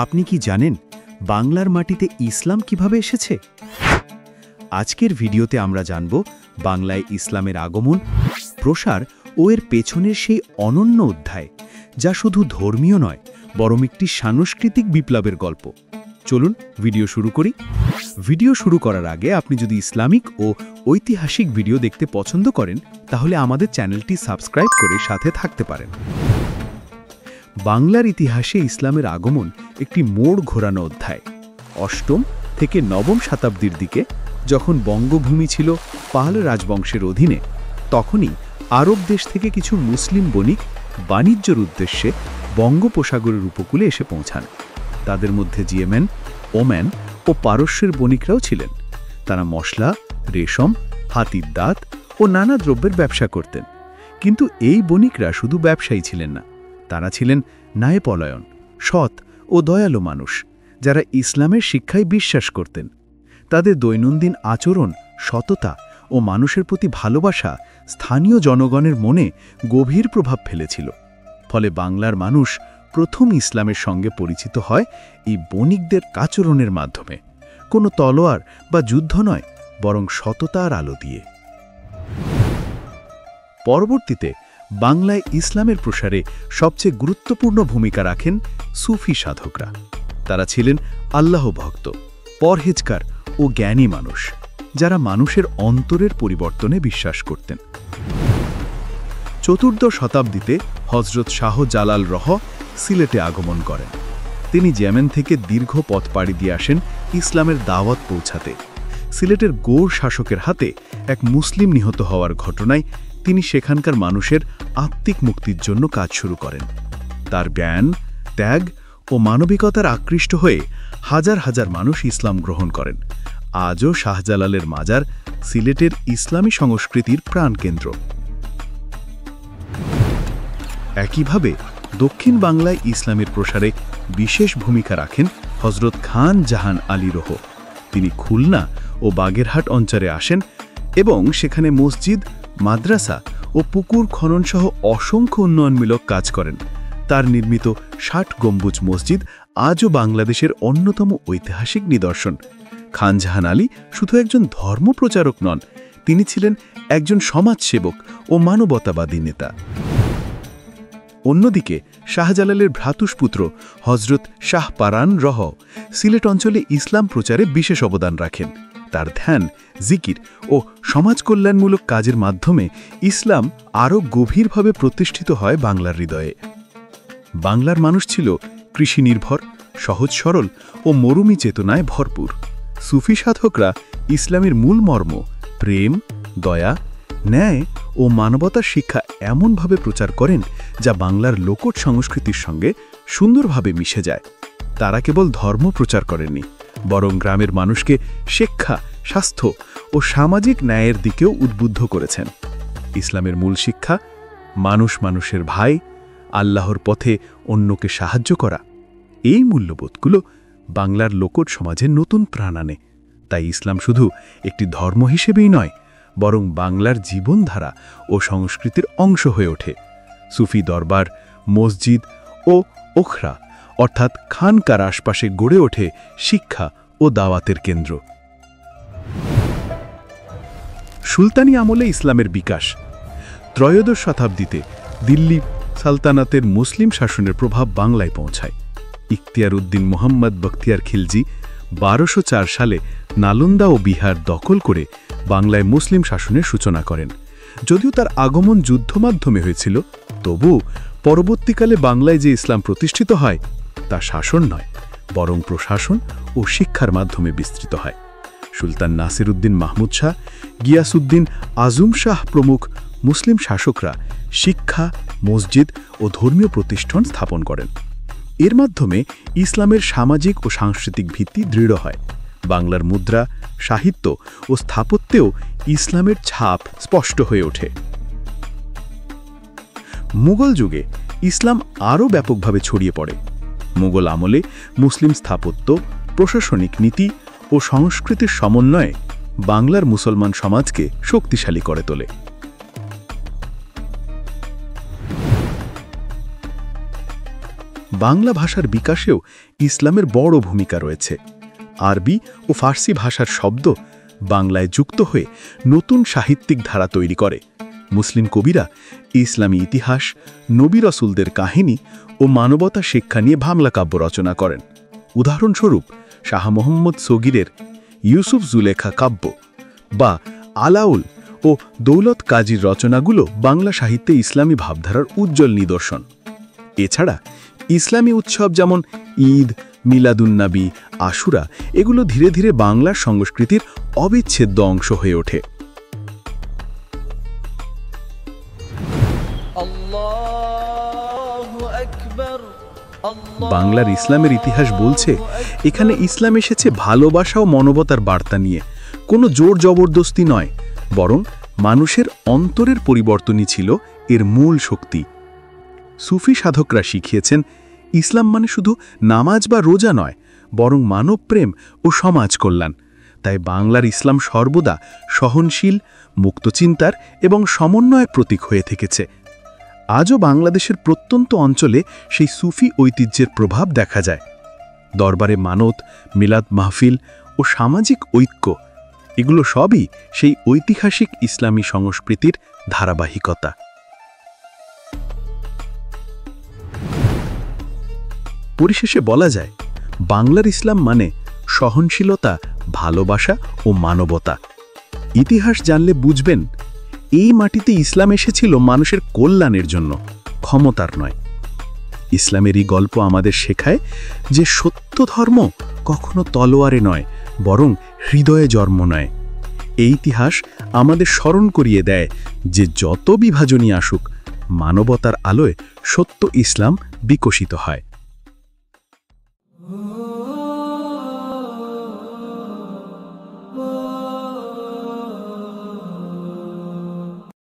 আপনি কি জানেন বাংলার মাটিতে ইসলাম কিভাবে এসেছে? আজকের ভিডিওতে আমরা জানব বাংলায় ইসলামের আগমন, প্রসার ও এর পেছনের সেই অনন্য অধ্যায়, যা শুধু ধর্মীয় নয় বরং একটি সাংস্কৃতিক বিপ্লবের গল্প। চলুন ভিডিও শুরু করি। ভিডিও শুরু করার আগে আপনি যদি ইসলামিক ও ঐতিহাসিক ভিডিও দেখতে পছন্দ করেন তাহলে আমাদের চ্যানেলটি সাবস্ক্রাইব করে সাথে থাকতে পারেন। বাংলার ইতিহাসে ইসলামের আগমন একটি মোড় ঘোরানো অধ্যায়। অষ্টম থেকে নবম শতাব্দীর দিকে যখন বঙ্গভূমি ছিল পাল রাজবংশের অধীনে, তখনই আরব দেশ থেকে কিছু মুসলিম বণিক বাণিজ্যের উদ্দেশ্যে বঙ্গোপসাগরের উপকূলে এসে পৌঁছান। তাদের মধ্যে ইয়েমেন, ওমান ও পারস্যের বণিকরাও ছিলেন। তারা মশলা, রেশম, হাতির দাঁত ও নানা দ্রব্যের ব্যবসা করতেন। কিন্তু এই বণিকরা শুধু ব্যবসায়ী ছিলেন না, তারা ছিলেন ন্যায়পরায়ণ, সৎ ও দয়ালু মানুষ, যারা ইসলামের শিক্ষায় বিশ্বাস করতেন। তাদের দৈনন্দিন আচরণ, সততা ও মানুষের প্রতি ভালোবাসা স্থানীয় জনগণের মনে গভীর প্রভাব ফেলেছিল। ফলে বাংলার মানুষ প্রথম ইসলামের সঙ্গে পরিচিত হয় এই বণিকদের আচরণের মাধ্যমে, কোনো তলোয়ার বা যুদ্ধ নয়, বরং সততার আলো দিয়ে। পরবর্তীতে বাংলায় ইসলামের প্রসারে সবচেয়ে গুরুত্বপূর্ণ ভূমিকা রাখেন সুফি সাধকরা। তারা ছিলেন আল্লাহ ভক্ত, পরহেজগার ও জ্ঞানী মানুষ, যারা মানুষের অন্তরের পরিবর্তনে বিশ্বাস করতেন। চতুর্দশ শতাব্দীতে হযরত শাহ জালাল রহ সিলেটে আগমন করেন। তিনি ইয়েমেন থেকে দীর্ঘ পথ পাড়ি দিয়ে আসেন ইসলামের দাওয়াত পৌঁছাতে। সিলেটের গৌড় শাসকের হাতে এক মুসলিম নিহত হওয়ার ঘটনায় তিনি সেখানকার মানুষের আত্মিক মুক্তির জন্য কাজ শুরু করেন। তার জ্ঞান, ত্যাগ ও মানবিকতার আকৃষ্ট হয়ে হাজার হাজার মানুষ ইসলাম গ্রহণ করেন। আজও শাহজালালের মাজার সিলেটের ইসলামী সংস্কৃতির প্রাণকেন্দ্র। একইভাবে দক্ষিণ বাংলায় ইসলামের প্রসারে বিশেষ ভূমিকা রাখেন হযরত খান জাহান আলী রহ। তিনি খুলনা ও বাগেরহাট অঞ্চলে আসেন এবং সেখানে মসজিদ, মাদ্রাসা ও পুকুর খনন সহ অসংখ্য উন্নয়নমূলক কাজ করেন। তার নির্মিত ৬০ গম্বুজ মসজিদ আজও বাংলাদেশের অন্যতম ঐতিহাসিক নিদর্শন। খান জাহান আলী শুধু একজন ধর্মপ্রচারক নন, তিনি ছিলেন একজন সমাজসেবক ও মানবতাবাদী নেতা। অন্যদিকে শাহজালালের ভ্রাতুষ্পুত্র হযরত শাহ পারান রহ সিলেট অঞ্চলে ইসলাম প্রচারে বিশেষ অবদান রাখেন। তার ধ্যান, জিকির ও সমাজ কল্যাণমূলক কাজের মাধ্যমে ইসলাম আরও গভীরভাবে প্রতিষ্ঠিত হয় বাংলার হৃদয়ে। বাংলার মানুষ ছিল কৃষি নির্ভর, সহজ সরল ও মরুমি চেতনায় ভরপুর। সুফি সাধকরা ইসলামের মূল মর্ম, প্রেম, দয়া, ন্যায় ও মানবতার শিক্ষা এমনভাবে প্রচার করেন যা বাংলার লোকজ সংস্কৃতির সঙ্গে সুন্দরভাবে মিশে যায়। তারা কেবল ধর্ম প্রচার করেননি, বরং গ্রামের মানুষকে শিক্ষা, স্বাস্থ্য ও সামাজিক ন্যায়ের দিকেও উদ্বুদ্ধ করেছেন। ইসলামের মূল শিক্ষা, মানুষ মানুষের ভাই, আল্লাহর পথে অন্যকে সাহায্য করা, এই মূল্যবোধগুলো বাংলার লোকজ সমাজের নতুন প্রাণ আনে। তাই ইসলাম শুধু একটি ধর্ম হিসেবেই নয়, বরং বাংলার জীবনধারা ও সংস্কৃতির অংশ হয়ে ওঠে। সুফি দরবার, মসজিদ ও ওখরা অর্থাৎ খানকার আশপাশে গড়ে ওঠে শিক্ষা ও দাওয়াতের কেন্দ্র। সুলতানি আমলে ইসলামের বিকাশ। ত্রয়োদশ শতাব্দীতে দিল্লি সালতানাতের মুসলিম শাসনের প্রভাব বাংলায় পৌঁছায়। ইখতিয়ার উদ্দিন মোহাম্মদ বখতিয়ার খিলজি ১২০৪ সালে নালন্দা ও বিহার দখল করে বাংলায় মুসলিম শাসনের সূচনা করেন। যদিও তার আগমন যুদ্ধ মাধ্যমে হয়েছিল, তবু পরবর্তীকালে বাংলায় যে ইসলাম প্রতিষ্ঠিত হয় তা শাসন নয়, বরং প্রশাসন ও শিক্ষার মাধ্যমে বিস্তৃত হয়। সুলতান নাসির উদ্দিন মাহমুদ শাহ, গিয়াসউদ্দিন আজম শাহ প্রমুখ মুসলিম শাসকরা শিক্ষা, মসজিদ ও ধর্মীয় প্রতিষ্ঠান স্থাপন করেন। এর মাধ্যমে ইসলামের সামাজিক ও সাংস্কৃতিক ভিত্তি দৃঢ় হয়। বাংলার মুদ্রা, সাহিত্য ও স্থাপত্যেও ইসলামের ছাপ স্পষ্ট হয়ে ওঠে। মুঘল যুগে ইসলাম আরও ব্যাপকভাবে ছড়িয়ে পড়ে। মুঘল আমলে মুসলিম স্থাপত্য, প্রশাসনিক নীতি ও সংস্কৃতির সমন্বয়ে বাংলার মুসলমান সমাজকে শক্তিশালী করে তোলে। বাংলা ভাষার বিকাশেও ইসলামের বড় ভূমিকা রয়েছে। আরবি ও ফার্সি ভাষার শব্দ বাংলায় যুক্ত হয়ে নতুন সাহিত্যিক ধারা তৈরি করে। মুসলিম কবিরা ইসলামী ইতিহাস, নবী রাসূলদের কাহিনী ও মানবতা শিক্ষা নিয়ে বাংলা কাব্য রচনা করেন। উদাহরণস্বরূপ শাহ মোহাম্মদ সগীরের ইউসুফ জুলেখা কাব্য বা আলাউল ও দৌলত কাজীর রচনাগুলো বাংলা সাহিত্যে ইসলামী ভাবধারার উজ্জ্বল নিদর্শন। এছাড়া ইসলামী উৎসব যেমন ঈদ, মিলাদুন্নবী, আশুরা এগুলো ধীরে ধীরে বাংলার সংস্কৃতির অবিচ্ছেদ্য অংশ হয়ে ওঠে। বাংলার ইসলামের ইতিহাস বলছে এখানে ইসলাম এসেছে ভালোবাসা ও মানবতার বার্তা নিয়ে, কোনো জোর জবরদস্তি নয়, বরং মানুষের অন্তরের পরিবর্তনই ছিল এর মূল শক্তি। সুফি সাধকরা শিখিয়েছেন ইসলাম মানে শুধু নামাজ বা রোজা নয়, বরং মানবপ্রেম ও সমাজ কল্যাণ। তাই বাংলার ইসলাম সর্বদা সহনশীল, মুক্তচিন্তার এবং সমন্বয়ের প্রতীক হয়ে থেকেছে। আজও বাংলাদেশের প্রত্যন্ত অঞ্চলে সেই সুফি ঐতিহ্যের প্রভাব দেখা যায়। দরবারে মানত, মিলাদ মাহফিল ও সামাজিক ঐক্য এগুলো সবই সেই ঐতিহাসিক ইসলামী সংস্কৃতির ধারাবাহিকতা। পরিশেষে বলা যায়, বাংলার ইসলাম মানে সহনশীলতা, ভালোবাসা ও মানবতা। ইতিহাস জানলে বুঝবেন এই মাটিতে ইসলাম এসেছিল মানুষের কল্যাণের জন্য, ক্ষমতার নয়। ইসলামের এই গল্প আমাদের শেখায় যে সত্য ধর্ম কখনো তলোয়ারে নয়, বরং হৃদয়ে জন্ম নেয়। এই ইতিহাস আমাদের স্মরণ করিয়ে দেয় যে যত বিভাজনই আসুক, মানবতার আলোয় সত্য ইসলাম বিকশিত হয়।